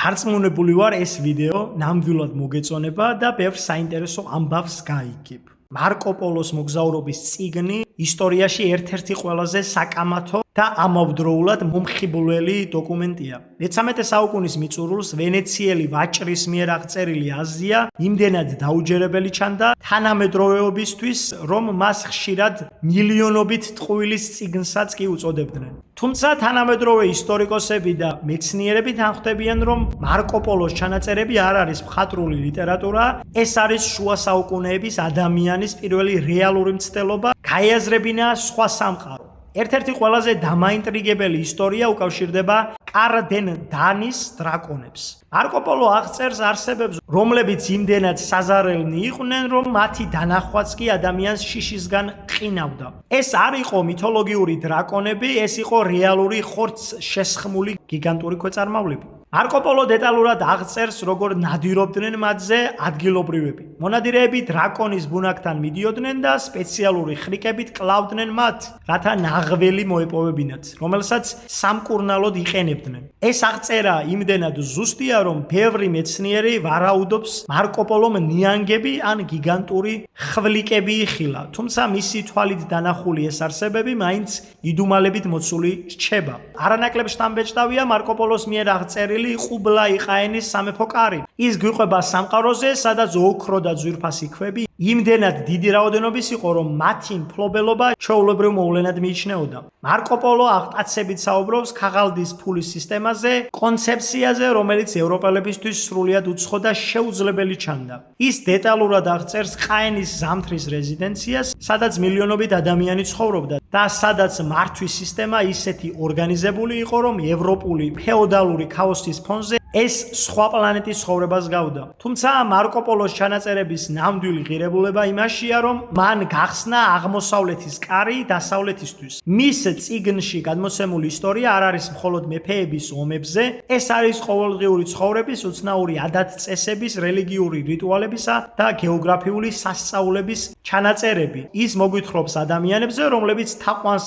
დარწმუნებული ვარ ეს ვიდეო ნამდვილად მოგეწონება და ბევრ საინტერესო ამბავს გაიგებ. მარკო პოლოს მოგზაურობის წიგნი ისტორიაში ერთ-ერთი ყველაზე საკამათო და ამავდროულად მომხიბვლელი დოკუმენტია. 13 საუკუნის მიწურულს ვენეციელი ვაჭრის მიერ აღწერილი აზია იმდენად დაუჯერებელი ჩანდა თანამედროვეობისთვის, რომ მას ხშირად მილიონობით ტყუილის წიგნსაც კი უწოდებდნენ. თუმცა თანამედროვე ისტორიკოსები და მეცნიერები თანხმდებიან, რომ მარკო პოლოს ჩანაწერები არ არის მხატვრული ლიტერატურა, ეს არის შუა საუკუნეების ადამიანის პირველი რეალური მცდელობა, გაიაზრებინა სხვა სამყარო. ერთ-ერთი ყველაზე დამაინტრიგებელი ისტორია უკავშირდება კარდენ დანის დრაკონებს. მარკო პოლო აღწერს არსებებს, რომლებიც იმდენად საზარელნი იყვნენ, რომ მათი დანახვაც კი ადამიანს შიშისგან ყინავდა. ეს არ იყო მითოლოგიური დრაკონები, ეს იყო რეალური ხორცშესხმული გიგანტური ქვეწარმავლები. მარკო პოლო დეტალურად აღწერს, როგორ ნადირობდნენ მათზე ადგილობრივები. მონადირეები დრაკონის ბუნაგთან მიდიოდნენ და სპეციალური ხრიკებით კლავდნენ მათ, რათა ნაღველი მოეპოვებინათ, რომელსაც სამკურნალოდ იყენებდნენ. ეს აღწერა იმდენად ზუსტია, რომ ბევრი მეცნიერი ვარაუდობს მარკო პოლომ ნიანგები ან გიგანტური ხვლიკები იხილა, თუმცა მისი თვალით დანახული ეს არსებები მაინც იდუმალებით მოცული რჩება. არანაკლებ შთამბეჭდავია მარკო პოლოს მიერ აღწერილი ყუბლაიყაენის სამეფო კარი. ის გვიყვება სამყაროზე, სადაც ოქრო და ძვირფასი ქვები იმდენად დიდი რაოდენობის იყო, რომ მათი მფლობელობა ჩვეულებრივ მოვლენად მიიჩნეოდა. მარკო პოლო აღტაცებით საუბრობს ქაღალდის ფულის სისტემაზე, კონცეფციაზე, რომელიც ევროპელებისთვის სრულიად უცხო და შეუძლებელი ჩანდა. ის დეტალურად აღწერს ყაენის ზამთრის რეზიდენციას, სადაც მილიონობით ადამიანი ცხოვრობდა და სადაც მართვის სისტემა ისეთი ორგანიზებული იყო, რომ ევროპული ფეოდალური ქაოსის ფონზე ეს სხვა პლანეტის ცხოვრებას გავდა. თუმცა მარკო პოლოს ჩანაწერების ნამდვილი ღირებულება იმაშია, რომ მან გახსნა აღმოსავლეთის კარი დასავლეთისთვის. მის წიგნში გადმოცემული ისტორია არ არის მხოლოდ მეფეების ომებზე, ეს არის ყოველდღიური ცხოვრების, უცნაური ადათ-წესების, რელიგიური რიტუალებისა და გეოგრაფიული სასწაულების ჩანაწერები. ის მოგვითხრობს ადამიანებზე, რომლებიც თაყვანს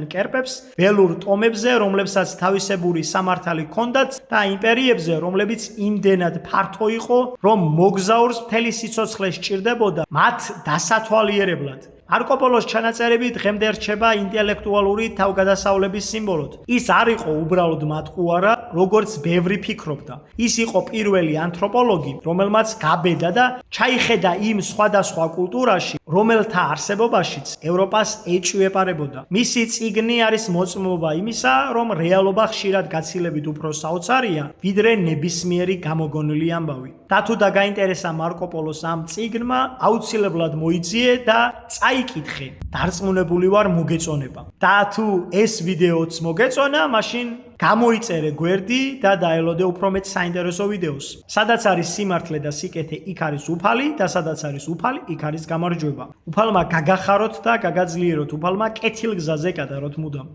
კერპებს, ველურ ტომებზე, რომლებსაც თავისებური სამართალი ჰქონდათ და იმპერიებზე, რომლებიც იმდენად ფართო იყო, რომ მოგზაურს მთელი სიცოცხლე სჭირდებოდა მათ დასათვალიერებლად. მარკო პოლოს ჩანაწერები დღემდე რჩება ინტელექტუალური თავგადასავლების სიმბოლოდ. ის არ იყო უბრალოდ მატყუარა, როგორც ბევრი ფიქრობდა. ის იყო პირველი ანთროპოლოგი, რომელმაც გაბედა და ჩაიხედა იმ სხვადასხვა კულტურაში, რომელთა არსებობაშიც ევროპას ეჭვიეპარებოდა. მისი წიგნი არის მოწმობა იმისა, რომ რეალობა ხშირად გაცილებით უფრო საოცარია, ვიდრე ნებისმიერი გამოგონილი ამბავი. და თუ დაგაინტერესა მარკო პოლოს ამ წიგნმა, აუცილებლად მოიძიე და წაიკითხე. დარწმუნებული ვარ მოგეწონება. და თუ ეს ვიდეოც მოგეწონა, მაშინ გამოიწერე გვერდი და დაელოდე უფრო მეტ საინტერესო ვიდეოს. სადაც არის სიმართლე და სიკეთე, იქ არის უფალი და სადაც არის უფალი, იქ არის გამარჯვება. უფალმა გაგახაროთ და გაგაძლიეროთ, უფალმა კეთილ გზაზე გადაროთ მუდამ.